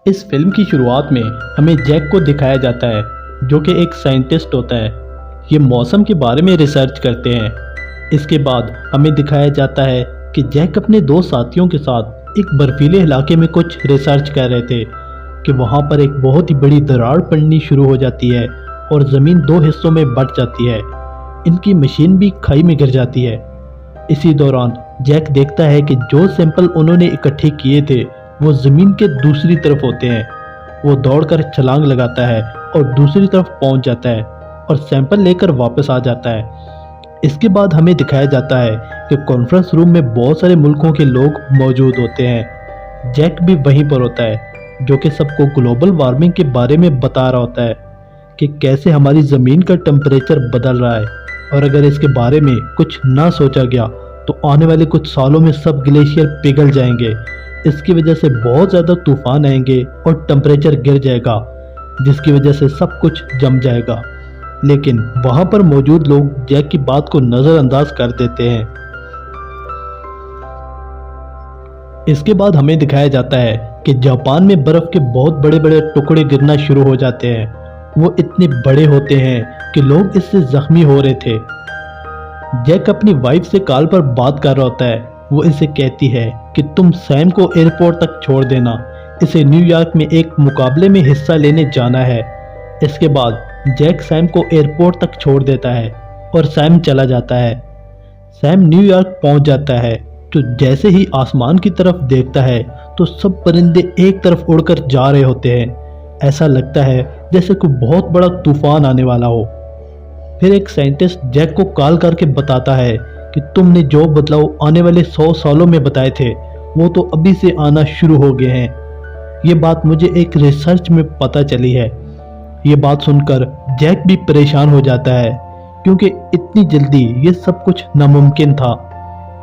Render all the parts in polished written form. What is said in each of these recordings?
इस फिल्म की शुरुआत में हमें जैक को दिखाया जाता है जो कि एक साइंटिस्ट होता है। ये मौसम के बारे में रिसर्च करते हैं। इसके बाद हमें दिखाया जाता है कि जैक अपने दो साथियों के साथ एक बर्फीले इलाके में कुछ रिसर्च कर रहे थे कि वहाँ पर एक बहुत ही बड़ी दरार पड़नी शुरू हो जाती है और ज़मीन दो हिस्सों में बंट जाती है। इनकी मशीन भी खाई में गिर जाती है। इसी दौरान जैक देखता है कि जो सैंपल उन्होंने इकट्ठे किए थे वो ज़मीन के दूसरी तरफ होते हैं। वो दौड़कर छलांग लगाता है और दूसरी तरफ पहुंच जाता है और सैंपल लेकर वापस आ जाता है। इसके बाद हमें दिखाया जाता है कि कॉन्फ्रेंस रूम में बहुत सारे मुल्कों के लोग मौजूद होते हैं। जैक भी वहीं पर होता है जो कि सबको ग्लोबल वार्मिंग के बारे में बता रहा होता है कि कैसे हमारी ज़मीन का टेम्परेचर बदल रहा है और अगर इसके बारे में कुछ ना सोचा गया तो आने वाले कुछ सालों में सब ग्लेशियर पिघल जाएंगे। इसकी वजह से बहुत ज़्यादा तूफान आएंगे और टेम्परेचर गिर जाएगा जिसकी वजह से सब कुछ जम जाएगा। लेकिन वहाँ पर मौजूद लोग जैक की बात को नज़रअंदाज कर देते हैं। इसके बाद हमें दिखाया जाता है कि जापान में बर्फ़ के बहुत बड़े बड़े टुकड़े गिरना शुरू हो जाते हैं। वो इतने बड़े होते हैं कि लोग इससे ज़ख्मी हो रहे थे। जैक अपनी वाइफ से कॉल पर बात कर रहा होता है। वो इसे कहती है कि तुम सैम को एयरपोर्ट तक छोड़ देना, इसे न्यूयॉर्क में एक मुकाबले में हिस्सा लेने जाना है। इसके बाद जैक सैम को एयरपोर्ट तक छोड़ देता है और सैम चला जाता है। सैम न्यूयॉर्क पहुंच जाता है तो जैसे ही आसमान की तरफ देखता है तो सब परिंदे एक तरफ उड़कर जा रहे होते हैं। ऐसा लगता है जैसे कोई बहुत बड़ा तूफान आने वाला हो। फिर एक साइंटिस्ट जैक को कॉल करके बताता है कि तुमने जो बदलाव आने वाले 100 सालों में बताए थे वो तो अभी से आना शुरू हो गए हैं। ये बात मुझे एक रिसर्च में पता चली है। ये बात सुनकर जैक भी परेशान हो जाता है क्योंकि इतनी जल्दी ये सब कुछ नामुमकिन था।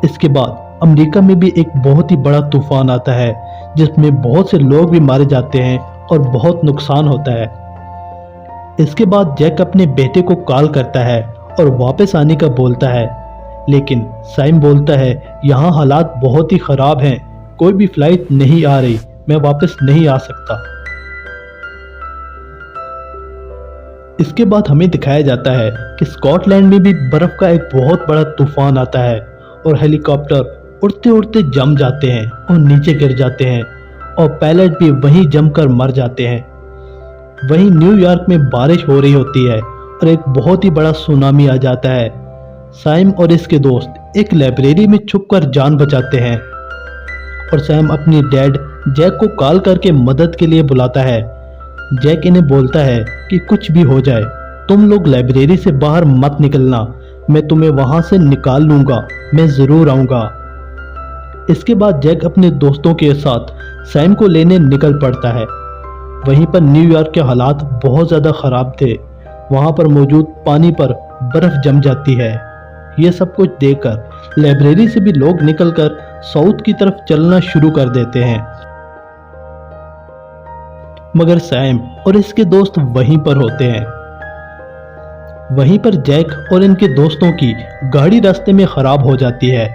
इसके बाद अमेरिका में भी एक बहुत ही बड़ा तूफान आता है जिसमें बहुत से लोग भी मारे जाते हैं और बहुत नुकसान होता है। इसके बाद जैक अपने बेटे को कॉल करता है और वापस आने का बोलता है, लेकिन सैम बोलता है यहाँ हालात बहुत ही ख़राब हैं, कोई भी फ्लाइट नहीं आ रही, मैं वापस नहीं आ सकता। इसके बाद हमें दिखाया जाता है कि स्कॉटलैंड में भी बर्फ़ का एक बहुत बड़ा तूफान आता है और हेलीकॉप्टर उड़ते उड़ते जम जाते हैं और नीचे गिर जाते हैं और पायलट भी वहीं जमकर मर जाते हैं। वहीं न्यूयॉर्क में बारिश हो रही होती है और एक बहुत ही बड़ा सुनामी आ जाता है। सैम और इसके दोस्त एक लाइब्रेरी में छुपकर जान बचाते हैं और सैम अपनी डैड जैक को कॉल करके मदद के लिए बुलाता है। जैक इन्हें बोलता है कि कुछ भी हो जाए तुम लोग लाइब्रेरी से बाहर मत निकलना, मैं तुम्हें वहां से निकाल लूंगा, मैं ज़रूर आऊँगा। इसके बाद जैक अपने दोस्तों के साथ सैम को लेने निकल पड़ता है। वहीं पर न्यूयॉर्क के हालात बहुत ज़्यादा ख़राब थे। वहाँ पर मौजूद पानी पर बर्फ़ जम जाती है। ये सब कुछ देखकर लाइब्रेरी से भी लोग निकलकर साउथ की तरफ चलना शुरू कर देते हैं, मगर सैम और इसके दोस्त वहीं पर होते हैं। वहीं पर जैक और इनके दोस्तों की गाड़ी रास्ते में ख़राब हो जाती है।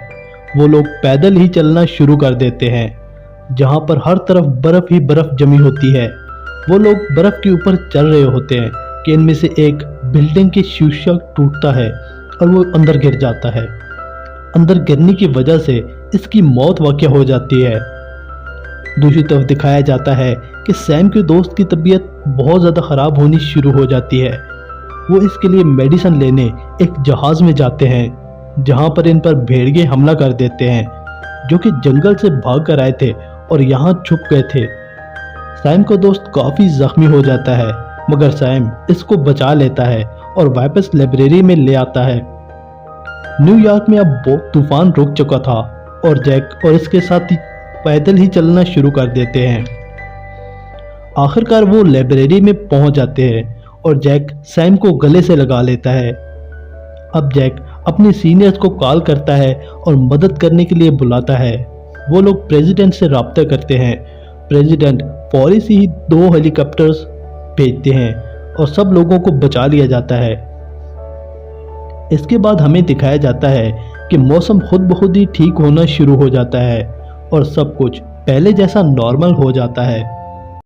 वो लोग पैदल ही चलना शुरू कर देते हैं जहाँ पर हर तरफ बर्फ़ ही बर्फ़ जमी होती है। वो लोग बर्फ़ के ऊपर चल रहे होते हैं कि इनमें से एक बिल्डिंग की शीशा टूटता है और वो अंदर गिर जाता है। अंदर गिरने की वजह से इसकी मौत वाक़या हो जाती है। दूसरी तरफ दिखाया जाता है कि सैम के दोस्त की तबीयत बहुत ज़्यादा ख़राब होनी शुरू हो जाती है। वो इसके लिए मेडिसिन लेने एक जहाज़ में जाते हैं जहाँ पर इन पर भेड़िए हमला कर देते हैं जो कि जंगल से भाग कर आए थे और यहाँ छुप गए थे। सैम का दोस्त काफ़ी ज़ख्मी हो जाता है मगर सैम इसको बचा लेता है और वापस लाइब्रेरी में ले आता है। न्यूयॉर्क में अब तूफान रुक चुका था और जैक और इसके साथी पैदल ही चलना शुरू कर देते हैं। आखिरकार वो लाइब्रेरी में पहुंच जाते हैं और जैक सैम को गले से लगा लेता है। अब जैक अपने सीनियर्स को कॉल करता है और मदद करने के लिए बुलाता है। वो लोग प्रेसिडेंट से रब्ता करते हैं। प्रेसिडेंट फौरी से ही 2 हेलीकॉप्टर्स भेजते हैं और सब लोगों को बचा लिया जाता है। इसके बाद हमें दिखाया जाता है कि मौसम खुद ब खुद ही ठीक होना शुरू हो जाता है और सब कुछ पहले जैसा नॉर्मल हो जाता है।